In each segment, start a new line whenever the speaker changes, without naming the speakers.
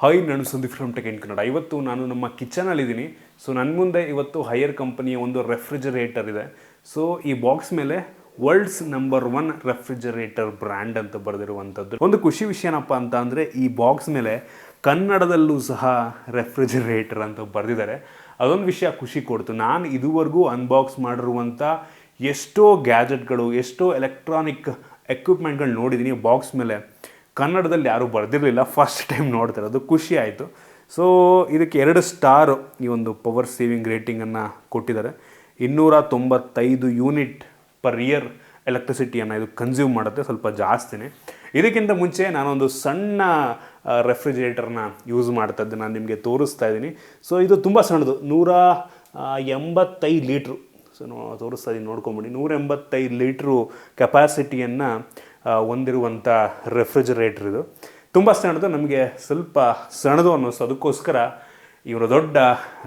Hi, ನಾನು Sandeep from tech in Kannada. ಇವತ್ತು ನಾನು ನಮ್ಮ ಕಿಚನಲ್ಲಿದ್ದೀನಿ. ಸೊ ನನ್ನ ಮುಂದೆ ಇವತ್ತು ಹೈಯರ್ ಕಂಪನಿಯ ಒಂದು ರೆಫ್ರಿಜರೇಟರ್ ಇದೆ. ಸೊ ಈ ಬಾಕ್ಸ್ ಮೇಲೆ ವರ್ಲ್ಡ್ಸ್ ನಂಬರ್ 1 ರೆಫ್ರಿಜರೇಟರ್ ಬ್ರ್ಯಾಂಡ್ ಅಂತ ಬರೆದಿರುವಂಥದ್ದು. ಒಂದು ಖುಷಿ ವಿಷಯ ಏನಪ್ಪ ಅಂತ ಅಂದರೆ, ಈ ಬಾಕ್ಸ್ ಮೇಲೆ ಕನ್ನಡದಲ್ಲೂ ಸಹ ರೆಫ್ರಿಜರೇಟರ್ ಅಂತ ಬರೆದಿದ್ದಾರೆ. ಅದೊಂದು ವಿಷಯ ಖುಷಿ ಕೊಡ್ತು. ನಾನು ಇದುವರೆಗೂ ಅನ್ಬಾಕ್ಸ್ ಮಾಡಿರುವಂಥ ಎಷ್ಟೋ ಗ್ಯಾಜೆಟ್ಗಳು, ಎಷ್ಟೋ ಎಲೆಕ್ಟ್ರಾನಿಕ್ ಎಕ್ವಿಪ್ಮೆಂಟ್ಗಳು ನೋಡಿದ್ದೀನಿ, ಬಾಕ್ಸ್ ಮೇಲೆ ಕನ್ನಡದಲ್ಲಿ ಯಾರೂ ಬರೆದಿರಲಿಲ್ಲ. ಫಸ್ಟ್ ಟೈಮ್ ನೋಡ್ತಾರೆ, ಅದು ಖುಷಿ ಆಯಿತು. ಸೊ ಇದಕ್ಕೆ 2 ಸ್ಟಾರ್ ಈ ಒಂದು ಪವರ್ ಸೇವಿಂಗ್ ರೇಟಿಂಗನ್ನು ಕೊಟ್ಟಿದ್ದಾರೆ. 295 ಯೂನಿಟ್ ಪರ್ ಇಯರ್ ಎಲೆಕ್ಟ್ರಿಸಿಟಿಯನ್ನು ಇದು ಕನ್ಸ್ಯೂಮ್ ಮಾಡುತ್ತೆ, ಸ್ವಲ್ಪ ಜಾಸ್ತಿನೇ. ಇದಕ್ಕಿಂತ ಮುಂಚೆ ನಾನೊಂದು ಸಣ್ಣ ರೆಫ್ರಿಜರೇಟರ್ನ ಯೂಸ್ ಮಾಡ್ತಾಯಿದ್ದೆ, ನಾನು ನಿಮಗೆ ತೋರಿಸ್ತಾ ಇದ್ದೀನಿ. ಸೊ ಇದು ತುಂಬ ಸಣ್ಣದು, 185 ಲೀಟ್ರು. ಸೊ ತೋರಿಸ್ತಾ ಇದ್ದೀನಿ, ನೋಡ್ಕೊಂಬಿಡಿ. 185 ಲೀಟ್ರು ಕೆಪಾಸಿಟಿಯನ್ನು ಹೊಂದಿರುವಂಥ ರೆಫ್ರಿಜರೇಟರ್ ಇದು. ತುಂಬ ಸಣ್ಣದು, ನಮಗೆ ಸ್ವಲ್ಪ ಸಣ್ಣದು ಅನ್ನಿಸ್ತು. ಅದಕ್ಕೋಸ್ಕರ ಇವರು ದೊಡ್ಡ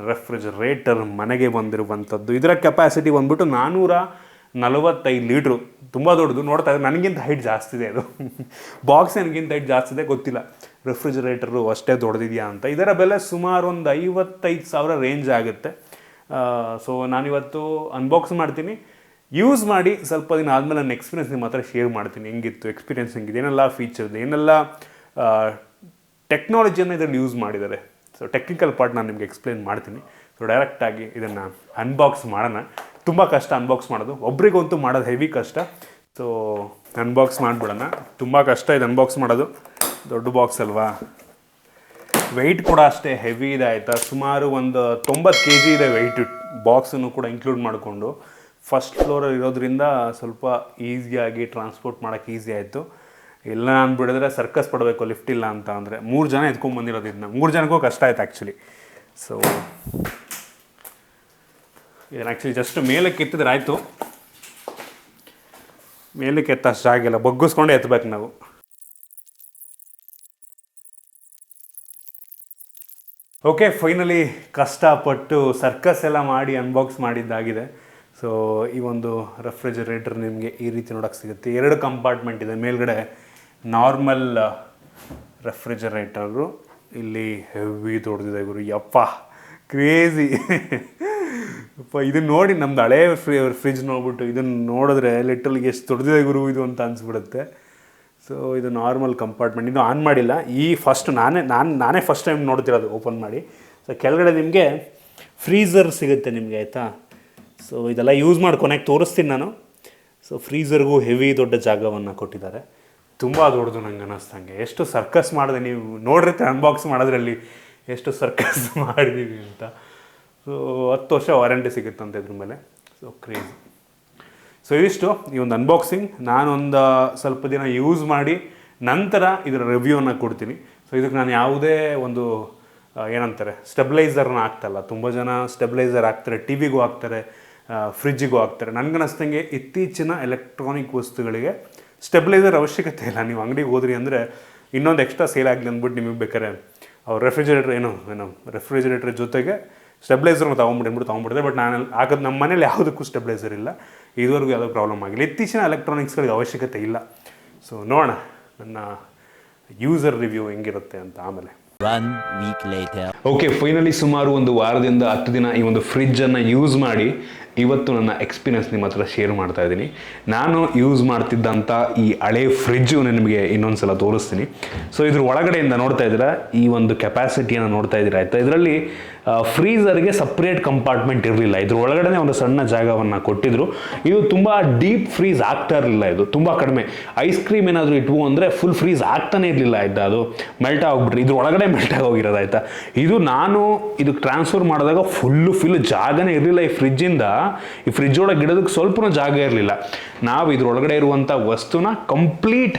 ರೆಫ್ರಿಜರೇಟರ್ ಮನೆಗೆ ಬಂದಿರುವಂಥದ್ದು. ಇದರ ಕೆಪಾಸಿಟಿ ಬಂದ್ಬಿಟ್ಟು 445 ಲೀಟ್ರು. ತುಂಬ ದೊಡ್ಡದು. ನೋಡ್ತಾ ಇದ್ದರೆ ನನಗಿಂತ ಹೈಟ್ ಜಾಸ್ತಿ ಇದೆ, ಅದು ಬಾಕ್ಸ್ ನನಗಿಂತ ಹೈಟ್ ಜಾಸ್ತಿ ಇದೆ, ಗೊತ್ತಿಲ್ಲ ರೆಫ್ರಿಜರೇಟರು ಅಷ್ಟೇ ದೊಡ್ಡದಿದೆಯಾ ಅಂತ. ಇದರ ಬೆಲೆ ಸುಮಾರು ಒಂದು 55,000 ರೇಂಜ್ ಆಗುತ್ತೆ. ಸೊ ನಾನಿವತ್ತು ಅನ್ಬಾಕ್ಸ್ ಮಾಡ್ತೀನಿ, ಯೂಸ್ ಮಾಡಿ ಸ್ವಲ್ಪ ದಿನ ಆದಮೇಲೆ ನನ್ನ ಎಕ್ಸ್ಪೀರಿಯನ್ಸ್ ನಿಮ್ಮ ಹತ್ರ ಶೇರ್ ಮಾಡ್ತೀನಿ. ಹೆಂಗಿತ್ತು ಎಕ್ಸ್ಪೀರಿಯನ್ಸ್, ಹೆಂಗಿದೆ, ಏನೆಲ್ಲ ಫೀಚರ್ಸ್, ಏನೆಲ್ಲ ಟೆಕ್ನಾಲಜಿಯನ್ನು ಇದರಲ್ಲಿ ಯೂಸ್ ಮಾಡಿದ್ದಾರೆ. ಸೊ ಟೆಕ್ನಿಕಲ್ ಪಾರ್ಟ್ ನಾನು ನಿಮಗೆ ಎಕ್ಸ್ಪ್ಲೇನ್ ಮಾಡ್ತೀನಿ. ಸೊ ಡೈರೆಕ್ಟಾಗಿ ಇದನ್ನು ಅನ್ಬಾಕ್ಸ್ ಮಾಡೋಣ. ತುಂಬ ಕಷ್ಟ ಅನ್ಬಾಕ್ಸ್ ಮಾಡೋದು, ಒಬ್ರಿಗಂತೂ ಮಾಡೋದು ಹೆವಿ ಕಷ್ಟ. ಸೊ ಅನ್ಬಾಕ್ಸ್ ಮಾಡಿಬಿಡೋಣ. ತುಂಬ ಕಷ್ಟ ಇದು ಅನ್ಬಾಕ್ಸ್ ಮಾಡೋದು, ದೊಡ್ಡ ಬಾಕ್ಸ್ ಅಲ್ವಾ. ವೆಯ್ಟ್ ಕೂಡ ಅಷ್ಟೇ ಹೆವಿ ಇದೆ, ಆಯಿತಾ. ಸುಮಾರು ಒಂದು 90 kg ಇದೆ ವೆಯ್ಟ್, ಬಾಕ್ಸನ್ನು ಕೂಡ ಇನ್ಕ್ಲೂಡ್ ಮಾಡಿಕೊಂಡು. ಫಸ್ಟ್ ಫ್ಲೋರಲ್ಲಿ ಇರೋದ್ರಿಂದ ಸ್ವಲ್ಪ ಈಸಿಯಾಗಿ ಟ್ರಾನ್ಸ್ಪೋರ್ಟ್ ಮಾಡೋಕ್ಕೆ ಈಸಿ ಆಯಿತು. ಇಲ್ಲ ಅಂದ್ಬಿಡಿದ್ರೆ ಸರ್ಕಸ್ ಪಡಬೇಕು ಲಿಫ್ಟ್ ಇಲ್ಲ ಅಂತ ಅಂದರೆ. 3 ಜನ ಎತ್ಕೊಂಡ್ಬಂದಿರೋದು ಇದನ್ನ, 3 ಜನಕ್ಕೂ ಕಷ್ಟ ಆಯ್ತು ಆ್ಯಕ್ಚುಲಿ. ಸೊ ಇದನ್ನು ಆ್ಯಕ್ಚುಲಿ ಜಸ್ಟ್ ಮೇಲಕ್ಕೆ ಎತ್ತಿದ್ರೆ ಆಯಿತು, ಮೇಲಕ್ಕೆ ಎತ್ತಷ್ಟು ಜಾಗ ಇಲ್ಲ, ಬಗ್ಗಿಸ್ಕೊಂಡೆ ಎತ್ತಬೇಕು ನಾವು. ಓಕೆ, ಫೈನಲಿ ಕಷ್ಟಪಟ್ಟು ಸರ್ಕಸ್ ಎಲ್ಲ ಮಾಡಿ ಅನ್ಬಾಕ್ಸ್ ಮಾಡಿದ್ದಾಗಿದೆ. ಸೊ ಈ ಒಂದು ರೆಫ್ರಿಜರೇಟರ್ ನಿಮಗೆ ಈ ರೀತಿ ನೋಡೋಕ್ಕೆ ಸಿಗುತ್ತೆ. 2 ಕಂಪಾರ್ಟ್ಮೆಂಟ್ ಇದೆ. ಮೇಲ್ಗಡೆ ನಾರ್ಮಲ್ ರೆಫ್ರಿಜರೇಟರು, ಇಲ್ಲಿ ಹೆವಿ ದೊಡ್ಡದಿದೆ ಗುರು, ಯಪ್ಪ ಕ್ರೇಜಿ. ಯಪ್ಪ ಇದನ್ನು ನೋಡಿ, ನಮ್ದು ಹಳೇ ಫ್ರಿಜ್ ನೋಡ್ಬಿಟ್ಟು ಇದನ್ನು ನೋಡಿದ್ರೆ ಲಿಟ್ರಲಿ ಎಷ್ಟು ದೊಡ್ಡದಿದೆ ಗುರು ಇದು ಅಂತ ಅನಿಸ್ಬಿಡುತ್ತೆ. ಸೊ ಇದು ನಾರ್ಮಲ್ ಕಂಪಾರ್ಟ್ಮೆಂಟ್, ಇದು ಆನ್ ಮಾಡಿಲ್ಲ. ಈ ಫಸ್ಟ್ ನಾನೇ ಫಸ್ಟ್ ಟೈಮ್ ನೋಡ್ತಿರೋದು ಓಪನ್ ಮಾಡಿ. ಸೊ ಕೆಳಗಡೆ ನಿಮಗೆ ಫ್ರೀಝರ್ ಸಿಗುತ್ತೆ ನಿಮಗೆ, ಆಯಿತಾ. ಸೊ ಇದೆಲ್ಲ ಯೂಸ್ ಮಾಡ್ಕೊಳಕ್ಕೆ ತೋರಿಸ್ತೀನಿ ನಾನು. ಸೊ ಫ್ರೀಝರ್ಗೂ ಹೆವಿ ದೊಡ್ಡ ಜಾಗವನ್ನು ಕೊಟ್ಟಿದ್ದಾರೆ, ತುಂಬ ದೊಡ್ಡದು. ನಂಗೆ ಅನ್ನಿಸ್ತಂಗೆ ಎಷ್ಟು ಸರ್ಕಸ್ ಮಾಡಿದೆ, ನೀವು ನೋಡಿರ್ತೀರ ಅನ್ಬಾಕ್ಸ್ ಮಾಡೋದ್ರಲ್ಲಿ ಎಷ್ಟು ಸರ್ಕಸ್ ಮಾಡಿದ್ದೀವಿ ಅಂತ. ಸೊ 10 ವರ್ಷ ವಾರಂಟಿ ಸಿಗುತ್ತಂತೆ ಇದ್ರ ಮೇಲೆ. So crazy. ಸೊ ಇದಿಷ್ಟು ಈ ಒಂದು ಅನ್ಬಾಕ್ಸಿಂಗ್. ನಾನೊಂದು ಸ್ವಲ್ಪ ದಿನ ಯೂಸ್ ಮಾಡಿ ನಂತರ ಇದರ ರಿವ್ಯೂವನ್ನು ಕೊಡ್ತೀನಿ. ಸೊ ಇದಕ್ಕೆ ನಾನು ಯಾವುದೇ ಒಂದು ಏನಂತಾರೆ ಸ್ಟೆಬಿಲೈಸರ್ನ ಹಾಕ್ತಲ್ಲ. ತುಂಬ ಜನ ಸ್ಟೆಬಿಲೈಸರ್ ಹಾಕ್ತಾರೆ, ಟಿ ವಿಗೂ ಹಾಕ್ತಾರೆ, ಫ್ರಿಜ್ಜಿಗೂ ಹಾಕ್ತಾರೆ. ನನಗನ್ನಿಸ್ತಂಗೆ ಇತ್ತೀಚಿನ ಎಲೆಕ್ಟ್ರಾನಿಕ್ ವಸ್ತುಗಳಿಗೆ ಸ್ಟೆಬಿಲೈಸರ್ ಅವಶ್ಯಕತೆ ಇಲ್ಲ. ನೀವು ಅಂಗಡಿಗೆ ಹೋದ್ರಿ ಅಂದರೆ ಇನ್ನೊಂದು ಎಕ್ಸ್ಟ್ರಾ ಸೇಲ್ ಆಗಲಿ ಅಂದ್ಬಿಟ್ಟು ನಿಮಗೆ ಬೇಕಾರೆ ಅವ್ರು ರೆಫ್ರಿಜರೇಟರ್ ಜೊತೆಗೆ ಸ್ಟೆಬಿಲೈಸರ್ನ ತೊಗೊಂಡ್ಬಿಡ್ತಾರೆ. ಬಟ್ ನಾನು ಹಾಕೋದು ನಮ್ಮ ಮನೇಲಿ ಯಾವುದಕ್ಕೂ ಸ್ಟೆಬಿಲೈಸರ್ ಇಲ್ಲ, ಇದುವರೆಗೂ ಯಾವುದೋ ಪ್ರಾಬ್ಲಮ್ ಆಗಿಲ್ಲ. ಇತ್ತೀಚಿನ ಎಲೆಕ್ಟ್ರಾನಿಕ್ಸ್ಗಳಿಗೆ ಅವಶ್ಯಕತೆ ಇಲ್ಲ. ಸೊ ನೋಡೋಣ ನನ್ನ ಯೂಸರ್ ರಿವ್ಯೂ ಹೆಂಗಿರುತ್ತೆ ಅಂತ ಆಮೇಲೆ.
1 week later.
ಓಕೆ, ಫೈನಲಿ ಸುಮಾರು ಒಂದು ವಾರದಿಂದ 10 ದಿನ ಈ ಒಂದು ಫ್ರಿಜ್ಜನ್ನು ಯೂಸ್ ಮಾಡಿ ಇವತ್ತು ನನ್ನ ಎಕ್ಸ್ಪೀರಿಯನ್ಸ್ ನಿಮ್ಮ ಹತ್ರ ಶೇರ್ ಮಾಡ್ತಾ ಇದ್ದೀನಿ. ನಾನು ಯೂಸ್ ಮಾಡ್ತಿದ್ದಂಥ ಈ ಹಳೆ ಫ್ರಿಜ್ಜು ನಿಮಗೆ ಇನ್ನೊಂದು ಸಲ ತೋರಿಸ್ತೀನಿ. ಸೊ ಇದ್ರ ಒಳಗಡೆಯಿಂದ ನೋಡ್ತಾ ಇದ್ದೀರಾ, ಈ ಒಂದು ಕೆಪಾಸಿಟಿಯನ್ನು ನೋಡ್ತಾ ಇದ್ದೀರಾ, ಆಯಿತಾ. ಇದರಲ್ಲಿ ಫ್ರೀಝರ್ಗೆ ಸಪ್ರೇಟ್ ಕಂಪಾರ್ಟ್ಮೆಂಟ್ ಇರಲಿಲ್ಲ. ಇದ್ರ ಒಳಗಡೆ ಒಂದು ಸಣ್ಣ ಜಾಗವನ್ನು ಕೊಟ್ಟಿದ್ರು. ಇದು ತುಂಬ ಡೀಪ್ ಫ್ರೀಸ್ ಆಗ್ತಾ ಇರಲಿಲ್ಲ, ಇದು ತುಂಬ ಕಡಿಮೆ. ಐಸ್ ಕ್ರೀಮ್ ಏನಾದರೂ ಇಟ್ವು ಅಂದರೆ ಫುಲ್ ಫ್ರೀಸ್ ಆಗ್ತಾನೆ ಇರಲಿಲ್ಲ, ಆಯಿತಾ. ಅದು ಮೆಲ್ಟ್ ಆಗಿಬಿಟ್ರಿ, ಇದ್ರ ಒಳಗಡೆ ಮೆಲ್ಟ್ ಆಗೋಗಿರೋದು, ಆಯಿತಾ. ನಾನು ಇದಕ್ಕೆ ಟ್ರಾನ್ಸ್ಫರ್ ಮಾಡಿದಾಗ ಫುಲ್ ಜಾಗನೇ ಇರಲಿಲ್ಲ ಈ ಫ್ರಿಜ್ಜಿಂದ. ಈ ಫ್ರಿಜ್ ಒಳಗೆ ಇಡೋದಕ್ಕೆ ಸ್ವಲ್ಪ ಜಾಗ ಇರಲಿಲ್ಲ. ನಾವು ಇದ್ರೊಳಗಡೆ ಇರುವಂಥ ವಸ್ತುನ ಕಂಪ್ಲೀಟ್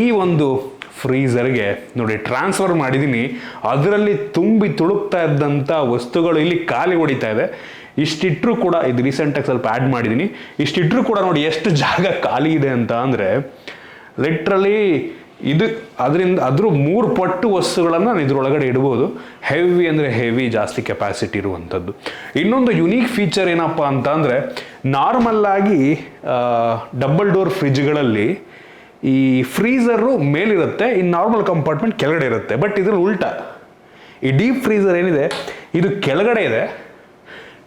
ಈ ಒಂದು ಫ್ರೀಝರ್ಗೆ ನೋಡಿ ಟ್ರಾನ್ಸ್ಫರ್ ಮಾಡಿದ್ದೀನಿ. ಅದರಲ್ಲಿ ತುಂಬಿ ತುಳುಕ್ತಾ ಇದ್ದಂಥ ವಸ್ತುಗಳು ಇಲ್ಲಿ ಖಾಲಿ ಹೊಡಿತಾ ಇದೆ. ಇಷ್ಟಿಟ್ಟರೂ ಕೂಡ, ಇದು ರೀಸೆಂಟಾಗಿ ಸ್ವಲ್ಪ ಆ್ಯಡ್ ಮಾಡಿದ್ದೀನಿ, ಇಷ್ಟಿಟ್ಟರೂ ಕೂಡ ನೋಡಿ ಎಷ್ಟು ಜಾಗ ಖಾಲಿ ಇದೆ ಅಂತ ಅಂದರೆ ಲಿಟ್ರಲಿ ಅದ್ರ 3 ಪಟ್ಟು ವಸ್ತುಗಳನ್ನು ನಾನು ಇದ್ರೊಳಗಡೆ ಇಡ್ಬೋದು. ಹೆವಿ ಅಂದರೆ ಹೆವಿ, ಜಾಸ್ತಿ ಕೆಪಾಸಿಟಿ ಇರುವಂಥದ್ದು. ಇನ್ನೊಂದು ಯುನೀಕ್ ಫೀಚರ್ ಏನಪ್ಪ ಅಂತ ಅಂದರೆ, ನಾರ್ಮಲ್ಲಾಗಿ ಡಬಲ್ ಡೋರ್ ಫ್ರಿಜ್ಗಳಲ್ಲಿ ಈ ಫ್ರೀಝರು ಮೇಲಿರುತ್ತೆ, ಇನ್ನು ನಾರ್ಮಲ್ ಕಂಪಾರ್ಟ್ಮೆಂಟ್ ಕೆಳಗಡೆ ಇರುತ್ತೆ. ಬಟ್ ಇದ್ರಲ್ಲಿ ಉಲ್ಟಾ, ಈ ಡೀಪ್ ಫ್ರೀಸರ್ ಏನಿದೆ ಇದು ಕೆಳಗಡೆ ಇದೆ,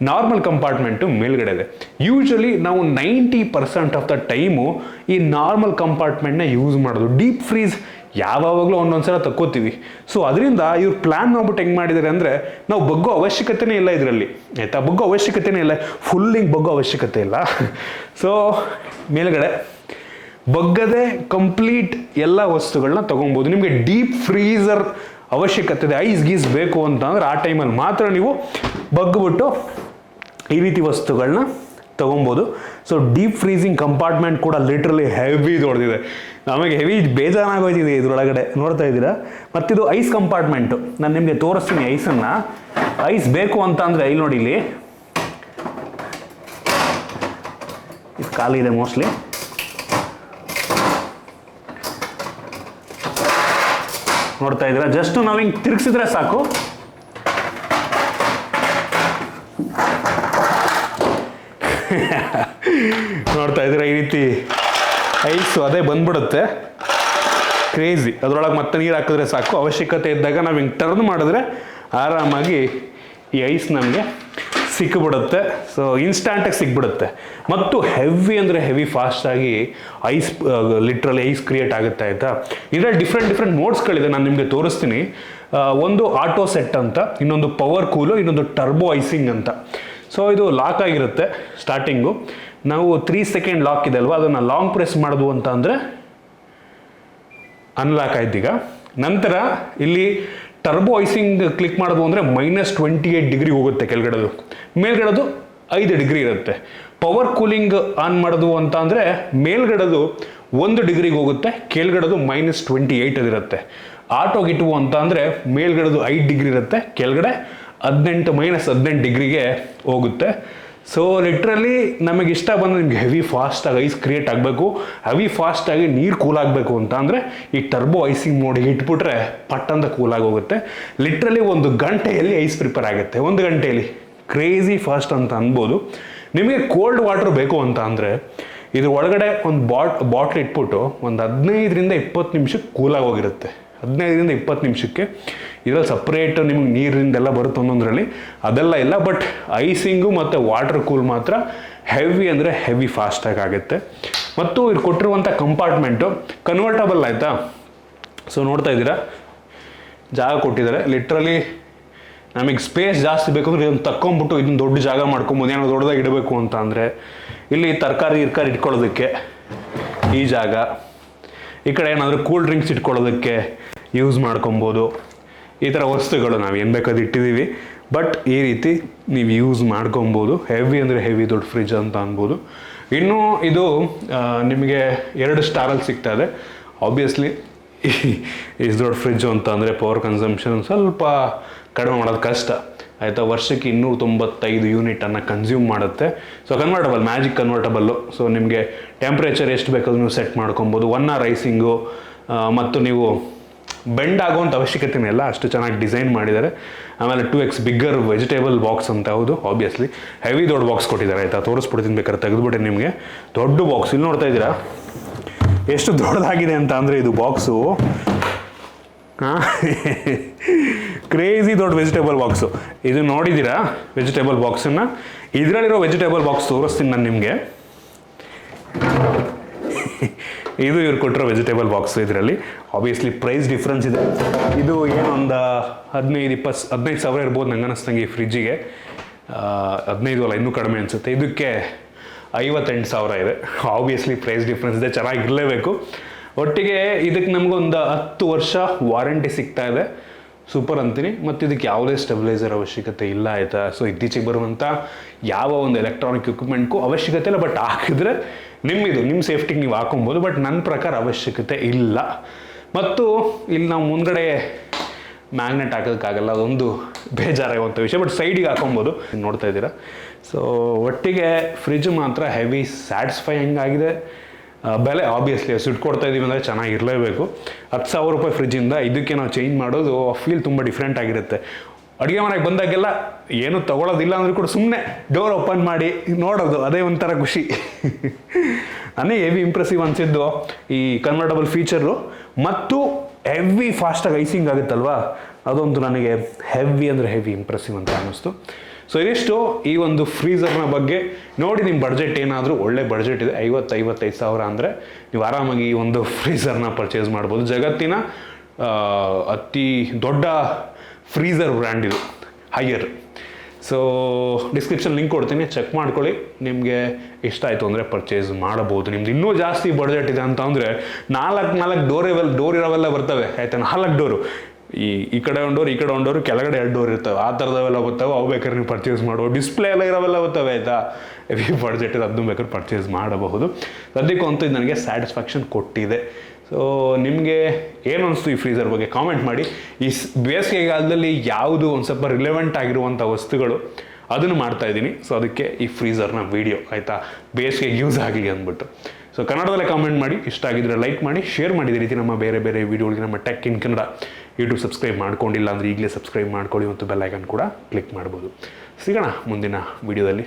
ನಾರ್ಮಲ್ ಕಂಪಾರ್ಟ್ಮೆಂಟು ಮೇಲ್ಗಡೆ ಇದೆ. ಯೂಶ್ವಲಿ ನಾವು 90% ಆಫ್ ದ ಟೈಮು ಈ ನಾರ್ಮಲ್ ಕಂಪಾರ್ಟ್ಮೆಂಟ್ನ ಯೂಸ್ ಮಾಡೋದು. ಡೀಪ್ ಫ್ರೀಸ್ ಯಾವಾಗಲೂ ಒಂದೊಂದ್ಸಲ ತಕ್ಕೋತೀವಿ. ಸೊ ಅದರಿಂದ ಇವ್ರು ಪ್ಲ್ಯಾನ್ ಮಾಡ್ಬಿಟ್ಟು ಹೆಂಗೆ ಮಾಡಿದ್ದಾರೆ ಅಂದರೆ, ನಾವು ಬಗ್ಗೋ ಅವಶ್ಯಕತೆನೇ ಇಲ್ಲ ಇದರಲ್ಲಿ, ಆಯಿತಾ? ಬಗ್ಗೋ ಅವಶ್ಯಕತೆನೇ ಇಲ್ಲ, ಫುಲ್ಲಿಂಗ್ ಬಗ್ಗೋ ಅವಶ್ಯಕತೆ ಇಲ್ಲ. ಸೊ ಮೇಲ್ಗಡೆ ಬಗ್ಗದೆ ಕಂಪ್ಲೀಟ್ ಎಲ್ಲ ವಸ್ತುಗಳನ್ನ ತೊಗೊಬೋದು. ನಿಮಗೆ ಡೀಪ್ ಫ್ರೀಸರ್ ಅವಶ್ಯಕತೆ ಇದೆ, ಐಸ್ ಗೀಸ್ ಬೇಕು ಅಂತ ಅಂದರೆ ಆ ಟೈಮಲ್ಲಿ ಮಾತ್ರ ನೀವು ಬಗ್ಗಿಬಿಟ್ಟು ಈ ರೀತಿ ವಸ್ತುಗಳನ್ನ ತೊಗೊಬೋದು. ಸೊ ಡೀಪ್ ಫ್ರೀಸಿಂಗ್ ಕಂಪಾರ್ಟ್ಮೆಂಟ್ ಕೂಡ ಲಿಟ್ರಲಿ ಹೆವಿ ದೊಡ್ಡದಿದೆ. ನಮಗೆ ಹೆವಿ ಬೇಜಾರಾಗೋಯ್ತಿದೆ ಇದರೊಳಗಡೆ, ನೋಡ್ತಾ ಇದ್ದೀರಾ? ಮತ್ತಿದು ಐಸ್ ಕಂಪಾರ್ಟ್ಮೆಂಟು. ನಾನು ನಿಮಗೆ ತೋರಿಸ್ತೀನಿ ಐಸನ್ನು. ಐಸ್ ಬೇಕು ಅಂತ ಅಂದರೆ ಇಲ್ಲಿ ನೋಡಿ, ಇಲ್ಲಿ ಇದು ಖಾಲಿ ಇದೆ ಮೋಸ್ಟ್ಲಿ. ನೋಡ್ತಾ ಇದ್ದೀರಾ? ಜಸ್ಟ್ ನಾವು ಹಿಂಗೆ ತಿರುಗಿಸಿದ್ರೆ ಸಾಕು, ನೋಡ್ತಾ ಇದ್ದೀರಾ? ಈ ರೀತಿ ಐಸು ಅದೇ ಬಂದ್ಬಿಡುತ್ತೆ. ಕ್ರೇಜಿ. ಅದರೊಳಗೆ ಮತ್ತೆ ನೀರು ಹಾಕಿದ್ರೆ ಸಾಕು. ಅವಶ್ಯಕತೆ ಇದ್ದಾಗ ನಾವು ಹಿಂಗೆ ಟರ್ನ್ ಮಾಡಿದ್ರೆ ಆರಾಮಾಗಿ ಈ ಐಸ್ ನಮಗೆ ಸಿಕ್ಕಿಬಿಡುತ್ತೆ. ಸೊ ಇನ್ಸ್ಟ್ಯಾಂಟಾಗಿ ಸಿಕ್ಬಿಡುತ್ತೆ. ಮತ್ತು ಹೆವಿ ಅಂದರೆ ಹೆವಿ ಫಾಸ್ಟಾಗಿ ಐಸ್ ಲಿಟ್ರಲಿ ಐಸ್ ಕ್ರಿಯೇಟ್ ಆಗುತ್ತೆ, ಆಯಿತಾ? ಇದರಲ್ಲಿ ಡಿಫ್ರೆಂಟ್ ಮೋಡ್ಸ್ಗಳಿದೆ, ನಾನು ನಿಮಗೆ ತೋರಿಸ್ತೀನಿ. ಒಂದು ಆಟೋ ಸೆಟ್ ಅಂತ, ಇನ್ನೊಂದು ಪವರ್ ಕೂಲು, ಇನ್ನೊಂದು ಟರ್ಬೋ ಐಸಿಂಗ್ ಅಂತ. ಸೊ ಇದು ಲಾಕ್ ಆಗಿರುತ್ತೆ ಸ್ಟಾರ್ಟಿಂಗು. ನಾವು 3 ಸೆಕೆಂಡ್ ಲಾಕ್ ಇದೆ ಅಲ್ವಾ, ಅದನ್ನು ಲಾಂಗ್ ಪ್ರೆಸ್ ಮಾಡೋದು ಅಂತ ಅಂದರೆ ಅನ್ಲಾಕ್ ಆಯ್ತು ಈಗ. ನಂತರ ಇಲ್ಲಿ ಟರ್ಬೋ ಐಸಿಂಗ್ ಕ್ಲಿಕ್ ಮಾಡೋದು ಅಂದರೆ -28 ಡಿಗ್ರಿ ಹೋಗುತ್ತೆ ಕೆಳಗಡೆದು, ಮೇಲ್ಗಡೆದು 5 ಡಿಗ್ರಿ ಇರುತ್ತೆ. ಪವರ್ ಕೂಲಿಂಗ್ ಆನ್ ಮಾಡೋದು ಅಂತ ಅಂದರೆ ಮೇಲ್ಗಡೆದು 1 ಡಿಗ್ರಿಗೆ ಹೋಗುತ್ತೆ, ಕೆಳಗಡೆದು -28 ಇರುತ್ತೆ. ಆಟೋ ಗಿಟ್ವು ಅಂತ ಅಂದರೆ ಮೇಲ್ಗಡೆದು 5 ಡಿಗ್ರಿ ಇರುತ್ತೆ, ಕೆಳಗಡೆ 18 ಡಿಗ್ರಿಗೆ ಹೋಗುತ್ತೆ. ಸೊ ಲಿಟ್ರಲಿ ನಮಗೆ ಇಷ್ಟ ಬಂದು ನಿಮ್ಗೆ ಹೆವಿ ಫಾಸ್ಟಾಗಿ ಐಸ್ ಕ್ರಿಯೇಟ್ ಆಗಬೇಕು, ಹೆವಿ ಫಾಸ್ಟಾಗಿ ನೀರು ಕೂಲ್ ಆಗಬೇಕು ಅಂತ ಅಂದರೆ ಈ ಟರ್ಬೋ ಐಸಿಂಗ್ ಮೋಡಿಗೆ ಇಟ್ಬಿಟ್ರೆ ಪಟ್ಟಂತ ಕೂಲಾಗಿ ಹೋಗುತ್ತೆ. ಲಿಟ್ರಲಿ 1 ಗಂಟೆಯಲ್ಲಿ ಐಸ್ ಪ್ರಿಪೇರ್ ಆಗುತ್ತೆ, 1 ಗಂಟೆಯಲ್ಲಿ. ಕ್ರೇಜಿ ಫಾಸ್ಟ್ ಅಂತ ಅನ್ಬೋದು. ನಿಮಗೆ ಕೋಲ್ಡ್ ವಾಟರ್ ಬೇಕು ಅಂತ ಅಂದರೆ ಇದ್ರ ಒಳಗಡೆ ಒಂದು ಬಾಟ್ಲ್ ಇಟ್ಬಿಟ್ಟು ಒಂದು 15ರಿಂದ 20 ನಿಮಿಷಕ್ಕೆ ಕೂಲಾಗಿ ಹೋಗಿರುತ್ತೆ. 15ರಿಂದ 20 ನಿಮಿಷಕ್ಕೆ. ಇದರಲ್ಲಿ ಸಪ್ರೇಟ್ ನಿಮ್ಗೆ ನೀರಿಂದೆಲ್ಲ ಬರುತ್ತೆ ಒಂದೊಂದರಲ್ಲಿ, ಅದೆಲ್ಲ ಇಲ್ಲ. ಬಟ್ ಐಸಿಂಗು ಮತ್ತು ವಾಟರ್ ಕೂಲ್ ಮಾತ್ರ ಹೆವಿ ಅಂದರೆ ಹೆವಿ ಫಾಸ್ಟಾಗಿ ಆಗುತ್ತೆ. ಮತ್ತು ಇದು ಕೊಟ್ಟಿರುವಂಥ ಕಂಪಾರ್ಟ್ಮೆಂಟು ಕನ್ವರ್ಟಬಲ್, ಆಯಿತಾ? ಸೊ ನೋಡ್ತಾ ಇದ್ದೀರಾ, ಜಾಗ ಕೊಟ್ಟಿದ್ದಾರೆ. ಲಿಟ್ರಲಿ ನಮಗೆ ಸ್ಪೇಸ್ ಜಾಸ್ತಿ ಬೇಕಂದ್ರೆ ಇದನ್ನು ತಕ್ಕೊಂಬಿಟ್ಟು ಇದನ್ನು ದೊಡ್ಡ ಜಾಗ ಮಾಡ್ಕೊಬೋದು. ಏನೋ ದೊಡ್ಡದಾಗಿ ಇಡಬೇಕು ಅಂತ ಅಂದರೆ ಇಲ್ಲಿ ತರಕಾರಿ ಇಟ್ಕೊಳ್ಳೋದಕ್ಕೆ ಈ ಜಾಗ, ಈ ಕಡೆ ಏನಾದರೂ ಕೂಲ್ ಡ್ರಿಂಕ್ಸ್ ಇಟ್ಕೊಳ್ಳೋದಕ್ಕೆ ಯೂಸ್ ಮಾಡ್ಕೊಬೋದು. ಈ ಥರ ವಸ್ತುಗಳು ನಾವು ಏನು ಬೇಕಾದ್ರೂ ಇಟ್ಟಿದ್ದೀವಿ. ಬಟ್ ಈ ರೀತಿ ನೀವು ಯೂಸ್ ಮಾಡ್ಕೊಬೋದು. ಹೆವಿ ಅಂದರೆ ಹೆವಿ ದೊಡ್ಡ ಫ್ರಿಜ್ ಅಂತ ಅನ್ಬೋದು. ಇನ್ನೂ ಇದು ನಿಮಗೆ 2 ಸ್ಟಾರಲ್ಲಿ ಸಿಗ್ತಾ ಇದೆ. ಆಬ್ವಿಯಸ್ಲಿ ಇಷ್ಟು ದೊಡ್ಡ ಫ್ರಿಜ್ಜು ಅಂತ ಅಂದರೆ ಪವರ್ ಕನ್ಸಂಪ್ಷನ್ ಸ್ವಲ್ಪ ಕಡಿಮೆ ಮಾಡೋದು ಕಷ್ಟ, ಆಯಿತಾ? ವರ್ಷಕ್ಕೆ 295 ಯೂನಿಟನ್ನು ಕನ್ಸ್ಯೂಮ್ ಮಾಡುತ್ತೆ. So convertible, magic convertible. So ನಿಮಗೆ ಟೆಂಪ್ರೇಚರ್ ಎಷ್ಟು ಬೇಕಾದ್ರೂ ನೀವು ಸೆಟ್ ಮಾಡ್ಕೊಬೋದು. 1 hour ರೈಸಿಂಗು, ಮತ್ತು ನೀವು ಬೆಂಡ್ ಆಗೋವಂಥ ಅವಶ್ಯಕತೆನೇ ಇಲ್ಲ, ಅಷ್ಟು ಚೆನ್ನಾಗಿ ಡಿಸೈನ್ ಮಾಡಿದ್ದಾರೆ. ಆಮೇಲೆ 2x ಬಿಗ್ಗರ್ ವೆಜಿಟೇಬಲ್ ಬಾಕ್ಸ್ ಅಂತ. ಹೌದು, ಆಬ್ವಿಯಸ್ಲಿ ಹೆವಿ ದೊಡ್ಡ ಬಾಕ್ಸ್ ಕೊಟ್ಟಿದ್ದಾರೆ, ಆಯಿತಾ? ತೋರಿಸ್ಬಿಡ್ತೀನಿ ಬೇಕಾದ್ರೆ, ತೆಗೆದುಬಿಟ್ಟೆ ನಿಮಗೆ. ದೊಡ್ಡ ಬಾಕ್ಸ್ ಇಲ್ಲಿ ನೋಡ್ತಾ ಇದ್ದೀರಾ ಎಷ್ಟು ದೊಡ್ಡದಾಗಿದೆ ಅಂತ ಅಂದರೆ ಇದು ಬಾಕ್ಸು. ಕ್ರೇಜಿ ದೊಡ್ಡ ವೆಜಿಟೇಬಲ್ ಬಾಕ್ಸು. ಇದು ನೋಡಿದ್ದೀರಾ ವೆಜಿಟೇಬಲ್ ಬಾಕ್ಸನ್ನು? ಇದರಲ್ಲಿರೋ ವೆಜಿಟೇಬಲ್ ಬಾಕ್ಸ್ ತೋರಿಸ್ತೀನಿ ನಾನು ನಿಮಗೆ. ಇದು ಇವ್ರು ಕೊಟ್ಟಿರೋ ವೆಜಿಟೇಬಲ್ ಬಾಕ್ಸ್. ಇದರಲ್ಲಿ ಆಬ್ವಿಯಸ್ಲಿ ಪ್ರೈಸ್ ಡಿಫ್ರೆನ್ಸ್ ಇದೆ. ಇದು ಏನೊಂದು 15 ಸಾವಿರ ಇರ್ಬೋದು ನಂಗೆ ಅನ್ನಿಸ್ತಂಗೆ ಈ ಫ್ರಿಜ್ಜಿಗೆ. 15 ಅಲ್ಲ, ಇನ್ನೂ ಕಡಿಮೆ ಅನಿಸುತ್ತೆ. ಇದಕ್ಕೆ 58 ಸಾವಿರ ಇದೆ. ಆಬ್ವಿಯಸ್ಲಿ ಪ್ರೈಸ್ ಡಿಫ್ರೆನ್ಸ್ ಇದೆ, ಚೆನ್ನಾಗಿರಲೇಬೇಕು. ಒಟ್ಟಿಗೆ ಇದಕ್ಕೆ ನಮಗೊಂದು 10 ವರ್ಷ ವಾರಂಟಿ ಸಿಗ್ತಾ ಇದೆ. ಸೂಪರ್ ಅಂತೀನಿ. ಮತ್ತು ಇದಕ್ಕೆ ಯಾವುದೇ ಸ್ಟೆಬಿಲೈಸರ್ ಅವಶ್ಯಕತೆ ಇಲ್ಲ, ಆಯಿತಾ? ಸೊ ಇತ್ತೀಚೆಗೆ ಬರುವಂಥ ಯಾವ ಒಂದು ಎಲೆಕ್ಟ್ರಾನಿಕ್ ಎಕ್ವಿಪ್ಮೆಂಟ್ಗೂ ಅವಶ್ಯಕತೆ ಇಲ್ಲ. ಬಟ್ ಹಾಕಿದ್ರೆ ನಿಮ್ಮ ಸೇಫ್ಟಿಗೆ ನೀವು ಹಾಕೊಬೋದು. ಬಟ್ ನನ್ನ ಪ್ರಕಾರ ಅವಶ್ಯಕತೆ ಇಲ್ಲ. ಮತ್ತು ಇಲ್ಲಿ ನಾವು ಮುಂದ್ಗಡೆ ಮ್ಯಾಗ್ನೆಟ್ ಹಾಕೋದಕ್ಕಾಗಲ್ಲ, ಅದೊಂದು ಬೇಜಾರಾಗುವಂಥ ವಿಷಯ. ಬಟ್ ಸೈಡಿಗೆ ಹಾಕೊಬೋದು, ನೋಡ್ತಾ ಇದ್ದೀರಾ. ಸೊ ಒಟ್ಟಿಗೆ ಫ್ರಿಜ್ ಮಾತ್ರ ಹೆವಿ ಸ್ಯಾಟಿಸ್ಫೈಯಿಂಗ್ ಆಗಿದೆ. ಬೆಲೆ ಆಬ್ವಿಯಸ್ಲಿ ಸುಟ್ಟು ಕೊಡ್ತಾ ಇದ್ದೀವಿ ಅಂದರೆ ಚೆನ್ನಾಗಿರಲೇಬೇಕು. 10,000 ರೂಪಾಯಿ ಫ್ರಿಜ್ಜಿಂದ ಇದಕ್ಕೆ ನಾವು ಚೇಂಜ್ ಮಾಡೋದು ಫೀಲ್ ತುಂಬ ಡಿಫ್ರೆಂಟ್ ಆಗಿರುತ್ತೆ. ಅಡುಗೆ ಮನೆಗೆ ಬಂದಾಗೆಲ್ಲ ಏನೂ ತೊಗೊಳೋದಿಲ್ಲ ಅಂದರೂ ಕೂಡ ಸುಮ್ಮನೆ ಡೋರ್ ಓಪನ್ ಮಾಡಿ ನೋಡೋದು, ಅದೇ ಒಂಥರ ಖುಷಿ. ನನಗೆ ಹೆವಿ ಇಂಪ್ರೆಸಿವ್ ಅನಿಸಿದ್ದು ಈ ಕನ್ವರ್ಟಬಲ್ ಫೀಚರು. ಮತ್ತು ಹೆವಿ ಫಾಸ್ಟಾಗಿ ಐಸಿಂಗ್ ಆಗುತ್ತಲ್ವಾ, ಅದಂತೂ ನನಗೆ ಹೆವಿ ಅಂದರೆ ಹೆವಿ ಇಂಪ್ರೆಸಿವ್ ಅಂತ ಅನ್ನಿಸ್ತು. ಸೊ ಇದಿಷ್ಟು ಈ ಒಂದು ಫ್ರೀಝರ್ನ ಬಗ್ಗೆ. ನೋಡಿ ನಿಮ್ಮ ಬಡ್ಜೆಟ್ ಏನಾದರೂ ಒಳ್ಳೆ ಬಡ್ಜೆಟ್ ಇದೆ, 50-55 ಸಾವಿರ ಅಂದರೆ ನೀವು ಆರಾಮಾಗಿ ಈ ಒಂದು ಫ್ರೀಝರ್ನ ಪರ್ಚೇಸ್ ಮಾಡ್ಬೋದು. ಜಗತ್ತಿನ ಅತಿ ದೊಡ್ಡ ಫ್ರೀಝರ್ ಬ್ರ್ಯಾಂಡ್ ಇದು, ಹೈಯರ್. ಸೊ ಡಿಸ್ಕ್ರಿಪ್ಷನ್ ಲಿಂಕ್ ಕೊಡ್ತೀನಿ, ಚೆಕ್ ಮಾಡ್ಕೊಳ್ಳಿ. ನಿಮಗೆ ಇಷ್ಟ ಆಯಿತು ಅಂದರೆ ಪರ್ಚೇಸ್ ಮಾಡಬಹುದು. ನಿಮ್ದು ಇನ್ನೂ ಜಾಸ್ತಿ ಬಡ್ಜೆಟ್ ಇದೆ ಅಂತ ಅಂದರೆ 4 ಡೋರ್ ಇರೋವೆಲ್ಲ ಬರ್ತವೆ ಆಯಿತಾ, 4 ಡೋರು, ಈ ಕಡೆ ಒಂದು ಡೋರ್, ಈ ಕಡೆ ಒಂದು ಡೋರು, ಕೆಳಗಡೆ 2 ಡೋರ್ ಇರ್ತವೆ, ಆ ಥರದವೆಲ್ಲ ಬರ್ತಾವೆ. ಅವು ಬೇಕಾದ್ರೆ ನೀವು ಪರ್ಚೇಸ್ ಮಾಡುವ. ಡಿಸ್ಪ್ಲೇ ಎಲ್ಲ ಇರೋವೆಲ್ಲ ಬರ್ತವೆ ಆಯಿತಾ, ಹೆವಿ ಬಡ್ಜೆಟ್ ಇದೆ, ಅದನ್ನು ಬೇಕಾದ್ರೆ ಪರ್ಚೇಸ್ ಮಾಡಬಹುದು. ಸದ್ಯಕ್ಕೂ ಅಂತೂ ಇದು ನನಗೆ ಸ್ಯಾಟಿಸ್ಫ್ಯಾಕ್ಷನ್ ಕೊಟ್ಟಿದೆ. ಸೊ ನಿಮಗೆ ಏನು ಅನಿಸ್ತು ಈ ಫ್ರೀಝರ್ ಬಗ್ಗೆ ಕಾಮೆಂಟ್ ಮಾಡಿ. ಈ ಬೇಸಿಗೆಗಾಲದಲ್ಲಿ ಯಾವುದು ಒಂದು ಸ್ವಲ್ಪ ರಿಲೆವೆಂಟ್ ಆಗಿರುವಂಥ ವಸ್ತುಗಳು ಅದನ್ನು ಮಾಡ್ತಾಯಿದ್ದೀನಿ. ಸೊ ಅದಕ್ಕೆ ಈ ಫ್ರೀಝರ್ನ ವೀಡಿಯೋ ಆಯಿತಾ, ಬೇಸಿಗೆಗೆ ಯೂಸ್ ಆಗಲಿ ಅಂದ್ಬಿಟ್ಟು. ಸೊ ಕನ್ನಡದಲ್ಲೇ ಕಾಮೆಂಟ್ ಮಾಡಿ, ಇಷ್ಟ ಆಗಿದ್ರೆ ಲೈಕ್ ಮಾಡಿ, ಶೇರ್ ಮಾಡಿ. ಈ ರೀತಿ ನಮ್ಮ ಬೇರೆ ಬೇರೆ ವೀಡಿಯೋಗಳಿಗೆ ನಮ್ಮ tech in Kannada YouTube subscribe ಮಾಡ್ಕೊಂಡಿಲ್ಲ ಅಂದರೆ ಈಗಲೇ ಸಬ್ಸ್ಕ್ರೈಬ್ ಮಾಡ್ಕೊಳ್ಳಿ ಮತ್ತು ಬೆಲ್ ಐಕನ್ ಕೂಡ ಕ್ಲಿಕ್ ಮಾಡ್ಬೋದು. ಸಿಗೋಣ ಮುಂದಿನ ವೀಡಿಯೋದಲ್ಲಿ.